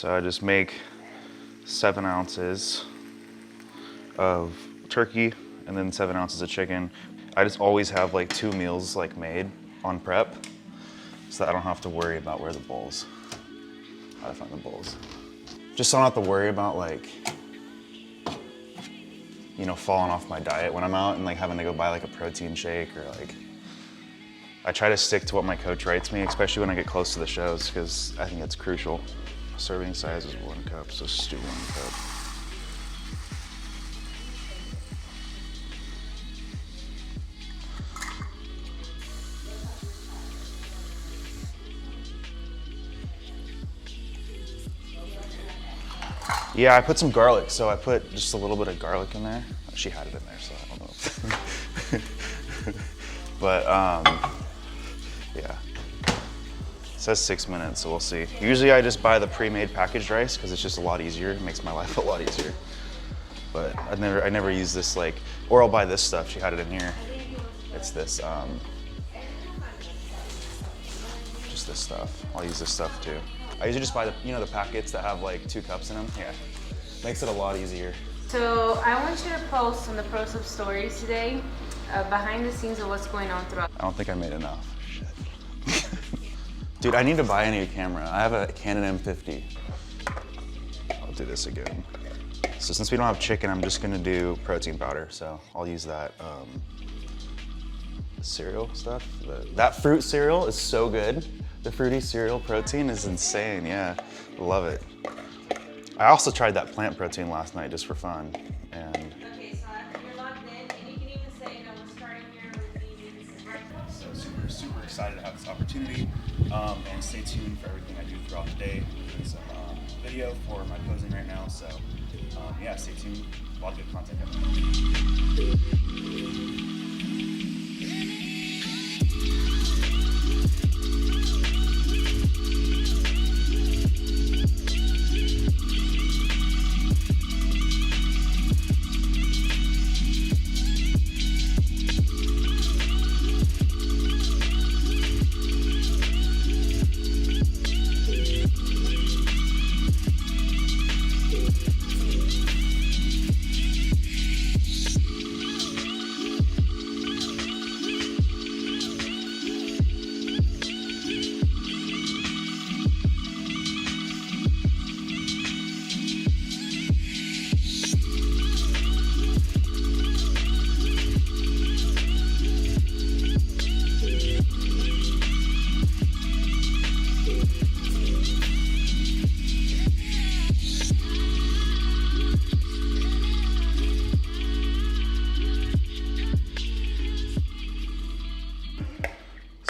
So I just make 7 ounces of turkey and then 7 ounces of chicken. I just always have like 2 meals like made on prep so that I don't have to worry about where the bowls, how to find the bowls. Just so I don't have to worry about like, you know, falling off my diet when I'm out and like having to go buy like a protein shake or like, I try to stick to what my coach writes me, especially when I get close to the shows, because I think it's crucial. Serving size is 1 cup, so stew 1 cup. Yeah, I put some garlic, so I put just a little bit of garlic in there. She had it in there, so I don't know. But yeah. It says 6 minutes, so we'll see. Usually I just buy the pre-made packaged rice because it's just a lot easier. It makes my life a lot easier. But I never use this like, or I'll buy this stuff. She had it in here. It's this, just this stuff. I'll use this stuff too. I usually just buy the, you know, the packets that have like 2 cups in them. Yeah, makes it a lot easier. So I want you to post on the ProSub stories today, behind the scenes of what's going on throughout. I don't think I made enough. Shit. Dude, I need to buy a new camera. I have a Canon M50. I'll do this again. So since we don't have chicken, I'm just gonna do protein powder. So I'll use that cereal stuff. That fruit cereal is so good. The fruity cereal protein is insane, yeah. Love it. I also tried that plant protein last night just for fun. And Okay, so after you're logged in, and you can even say that we're starting here with the breakfast. so super excited to have this opportunity. And stay tuned for everything I do throughout the day. Doing some video for my posing right now. So yeah, stay tuned. A lot of good content coming up.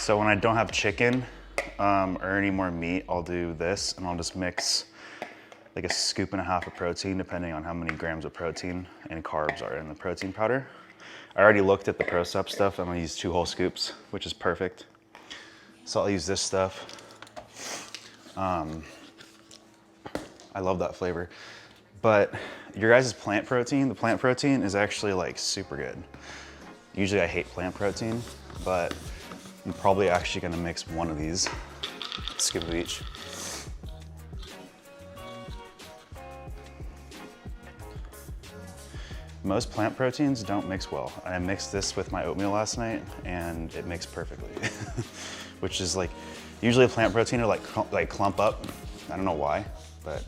So when I don't have chicken or any more meat, I'll do this and I'll just mix like a 1.5 scoops of protein, depending on how many grams of protein and carbs are in the protein powder. I already looked at the ProSup stuff. I'm gonna use 2 whole scoops, which is perfect. So I'll use this stuff. I love that flavor. But your guys' plant protein, the plant protein is actually like super good. Usually I hate plant protein, but I'm probably actually gonna mix one of these, scoop of each. Most plant proteins don't mix well. I mixed this with my oatmeal last night and it mixed perfectly. Which is like, usually a plant protein will like clump up. I don't know why, but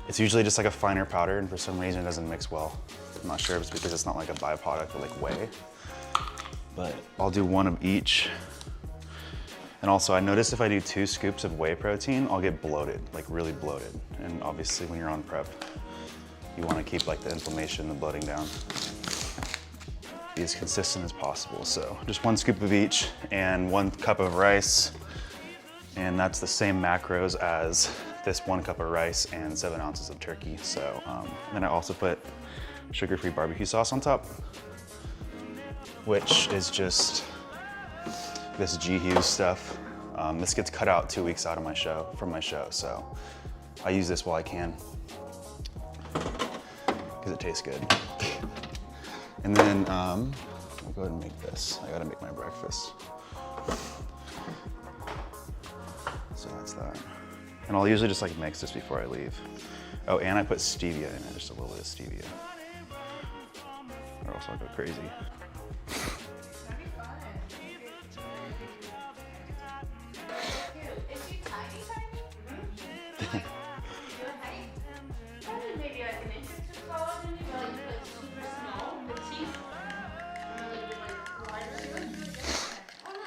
it's usually just like a finer powder and for some reason it doesn't mix well. I'm not sure if it's because it's not like a byproduct of like whey. But I'll do 1 of each. And also I noticed if I do 2 scoops of whey protein, I'll get bloated, like really bloated. And obviously when you're on prep, you wanna keep like the inflammation, the bloating down. Be as consistent as possible. So just 1 scoop of each and 1 cup of rice. And that's the same macros as this 1 cup of rice and 7 ounces of turkey. So then I also put sugar-free barbecue sauce on top, which is just this G Hughes stuff. This gets cut out 2 weeks out of from my show, so I use this while I can because it tastes good. And then I'll go ahead and make this. I gotta make my breakfast. So that's that. And I'll usually just like mix this before I leave. Oh, and I put stevia in it, just a little bit of stevia. Or else I'll go crazy.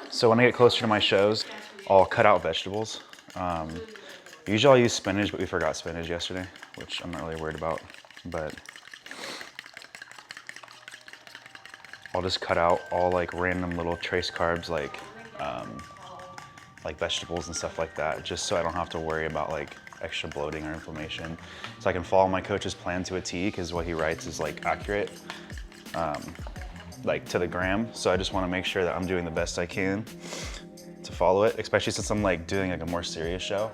So when I get closer to my shows, I'll cut out vegetables. Usually I'll use spinach, but we forgot spinach yesterday, which I'm not really worried about. But I'll just cut out all like random little trace carbs, like vegetables and stuff like that, just so I don't have to worry about like extra bloating or inflammation. So I can follow my coach's plan to a T, because what he writes is like accurate, like to the gram. So I just want to make sure that I'm doing the best I can to follow it, especially since I'm like doing like a more serious show,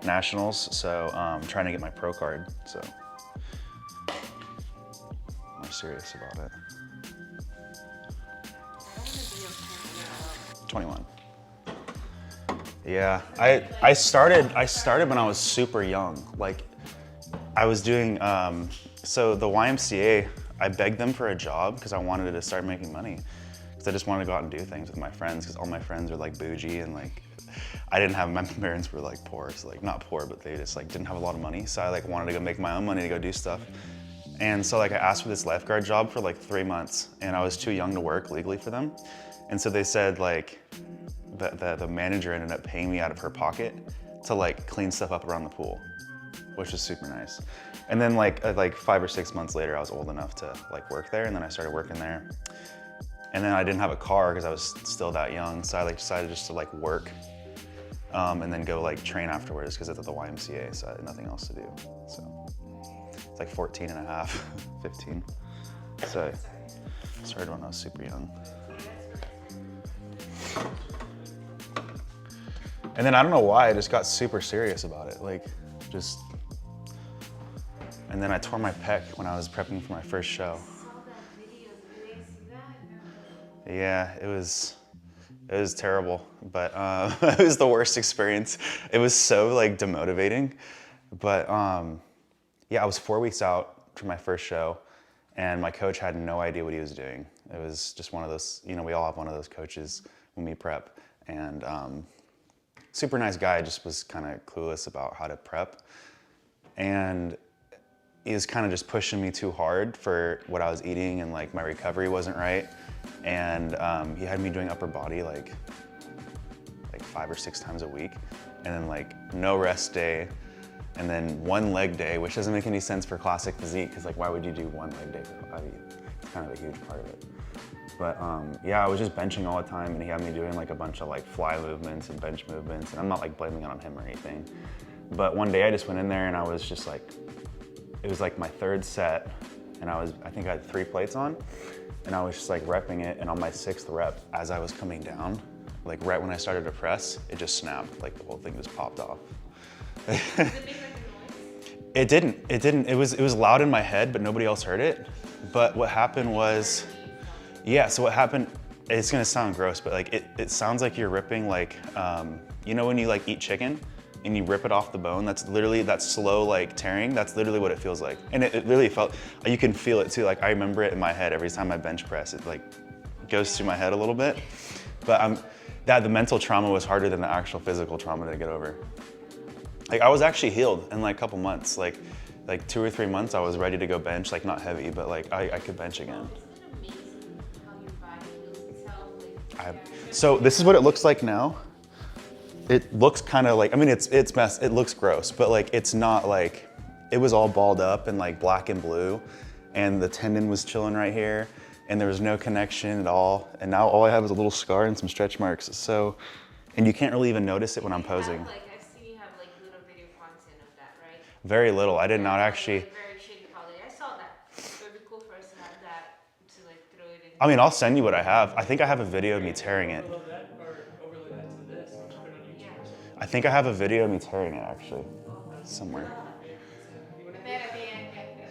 nationals. So I'm trying to get my pro card. So I'm more serious about it. 21. Yeah, I started when I was super young. Like I was doing, so the YMCA, I begged them for a job because I wanted to start making money. Because I just wanted to go out and do things with my friends, because all my friends are like bougie, and like I didn't have, my parents were like poor, so like not poor, but they just like didn't have a lot of money. So I like wanted to go make my own money to go do stuff. And so like I asked for this lifeguard job for like 3 months, and I was too young to work legally for them. And so they said like, the manager ended up paying me out of her pocket to like clean stuff up around the pool, which was super nice. And then like 5 or 6 months later, I was old enough to like work there, and then I started working there. And then I didn't have a car because I was still that young, so I like decided just to like work and then go like train afterwards, because it's at the YMCA, so I had nothing else to do. So it's like 14 and a half, 15. So I started when I was super young. And then I don't know why, I just got super serious about it. Like, just, and then I tore my pec when I was prepping for my first show. Yeah, it was terrible, but it was the worst experience. It was so like demotivating, but yeah, I was 4 weeks out from my first show, and my coach had no idea what he was doing. It was just one of those, you know, we all have one of those coaches when we prep, and super nice guy, just was kind of clueless about how to prep. And he was kind of just pushing me too hard for what I was eating, and like my recovery wasn't right. And he had me doing upper body like 5 or 6 times a week, and then like no rest day, and then 1 leg day, which doesn't make any sense for classic physique, because like why would you do 1 leg day? It's kind of a huge part of it. But yeah, I was just benching all the time, and he had me doing like a bunch of like fly movements and bench movements, and I'm not like blaming it on him or anything. But one day I just went in there, and I was just like, it was like my 3rd set, and I think I had 3 plates on, and I was just like repping it, and on my 6th rep, as I was coming down, like right when I started to press, it just snapped, like the whole thing just popped off. It didn't. It was loud in my head, but nobody else heard it. But what happened was, yeah, so what happened, it's gonna sound gross, but like it sounds like you're ripping like, you know when you like eat chicken and you rip it off the bone? That's literally, that slow like tearing, that's literally what it feels like. And it really felt, you can feel it too. Like I remember it in my head every time I bench press, it like goes through my head a little bit. But the mental trauma was harder than the actual physical trauma to get over. Like I was actually healed in like a couple months, like 2 or 3 months I was ready to go bench, like not heavy, but like I could bench again. So this is what it looks like now. It looks kind of like, I mean, it's messed, it looks gross, but like, it's not like, it was all balled up and like black and blue, and the tendon was chilling right here, and there was no connection at all. And now all I have is a little scar and some stretch marks. So, and you can't really even notice it when I'm posing. I've seen you have like little video content of that, right? Very little, I did not actually. Very shitty quality. I saw that. It would be cool for us to have that, to like throw it in. I mean, I'll send you what I have. I think I have a video of me tearing it. I think I have a video of me tearing it actually, somewhere.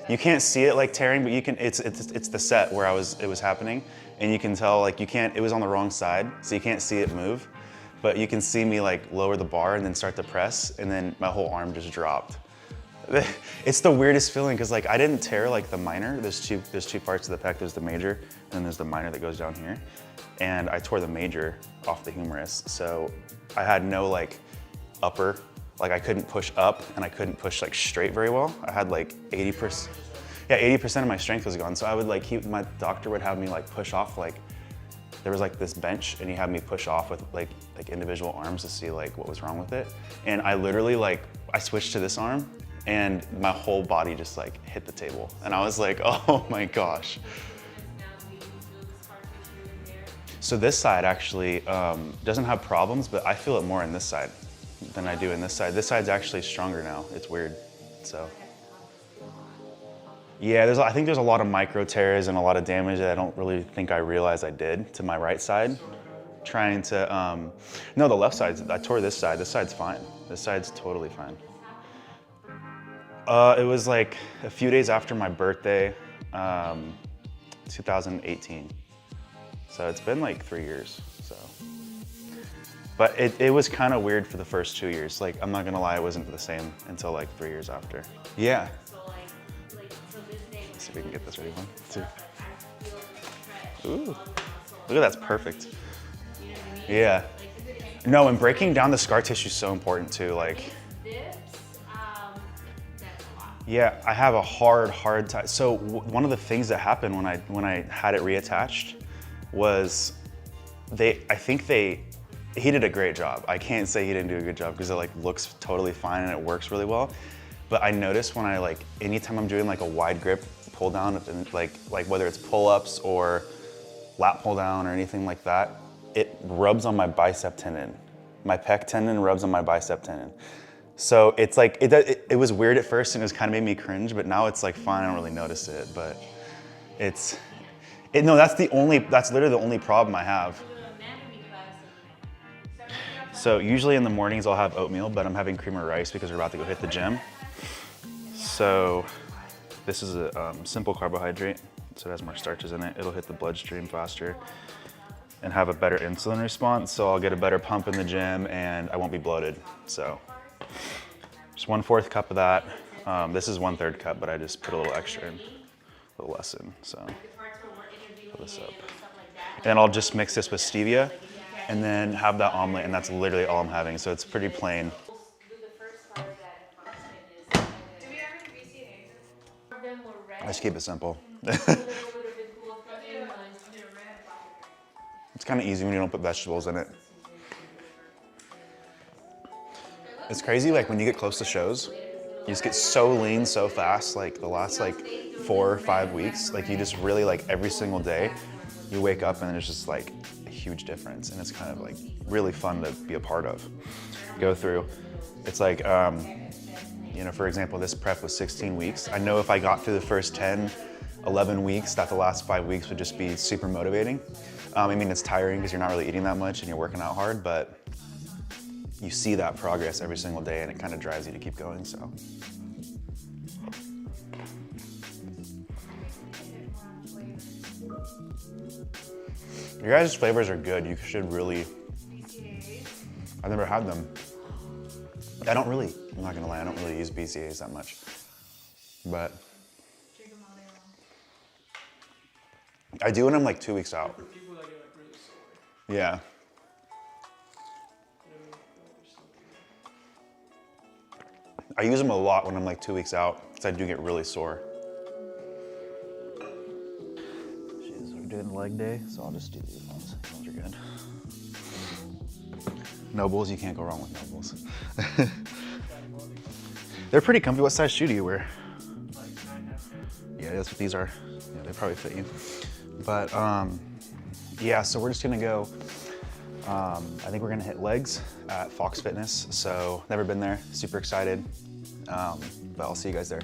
You can't see it like tearing, but you can. It's the set where it was happening, and you can tell like you can't. It was on the wrong side, so you can't see it move. but you can see me like lower the bar and then start to press, and then my whole arm just dropped. It's the weirdest feeling because like I didn't tear like the minor. There's two parts of the pec. There's the major, and then there's the minor that goes down here. And I tore the major off the humerus, so I had no like upper, like I couldn't push up and I couldn't push like straight very well. I had like 80%. Yeah, 80% of my strength was gone. So I would like, my doctor would have me like push off, like there was like this bench and he had me push off with like individual arms to see like what was wrong with it. And I literally like, I switched to this arm and my whole body just like hit the table. And I was like, oh my gosh. So this side actually doesn't have problems, but I feel it more in this side than I do in this side. This side's actually stronger now. It's weird, so. Yeah, I think there's a lot of micro tears and a lot of damage that I don't really think I realized I did to my right side. Trying to, no, the left side, I tore this side. This side's fine. This side's totally fine. It was like a few days after my birthday, 2018. So it's been like 3 years, so. But it was kind of weird for the first 2 years. Like, I'm not gonna lie, it wasn't the same until like 3 years after. Yeah. Let's see if we can get this ready. 1, 2. Ooh, look at that's perfect. Yeah. No, and breaking down the scar tissue is so important too. Like, yeah, I have a hard time. So one of the things that happened when I had it reattached was he did a great job. I can't say he didn't do a good job because it like looks totally fine and it works really well. But I noticed when I like, anytime I'm doing like a wide grip pull down, like whether it's pull-ups or lat pull down or anything like that, it rubs on my bicep tendon. My pec tendon rubs on my bicep tendon. So it's like, it was weird at first and it was kind of made me cringe, but now it's like fine, I don't really notice it, but no, that's literally the only problem I have. So usually in the mornings I'll have oatmeal, but I'm having cream of rice because we're about to go hit the gym. So this is a simple carbohydrate, so it has more starches in it. It'll hit the bloodstream faster and have a better insulin response, so I'll get a better pump in the gym and I won't be bloated. So just 1/4 cup of that. This is 1/3 cup, but I just put a little extra in, a little less in, so fill this up. And then I'll just mix this with stevia and then have that omelet, and that's literally all I'm having, so it's pretty plain. I just keep it simple. It's kind of easy when you don't put vegetables in it. It's crazy, like when you get close to shows, you just get so lean so fast, like the last like 4 or 5 weeks, like you just really like every single day, you wake up and it's just like a huge difference, and it's kind of like really fun to be a part of, go through. It's like, you know, for example, this prep was 16 weeks. I know if I got through the first 10, 11 weeks, that the last 5 weeks would just be super motivating. I mean, it's tiring because you're not really eating that much and you're working out hard, but you see that progress every single day and it kind of drives you to keep going, so. Your guys' flavors are good. You should really, I've never had them. I'm not gonna lie, I don't really use BCAAs that much, but I do when I'm like 2 weeks out. Yeah. I use them a lot when I'm like 2 weeks out because I do get really sore. We're doing leg day, so I'll just do these ones. These ones are good. Nobles, you can't go wrong with Nobles. They're pretty comfy. What size shoe do you wear? Yeah, that's what these are. Yeah, they probably fit you. But yeah, so we're just gonna go, I think we're gonna hit legs at Fox Fitness. So never been there, super excited. But I'll see you guys there.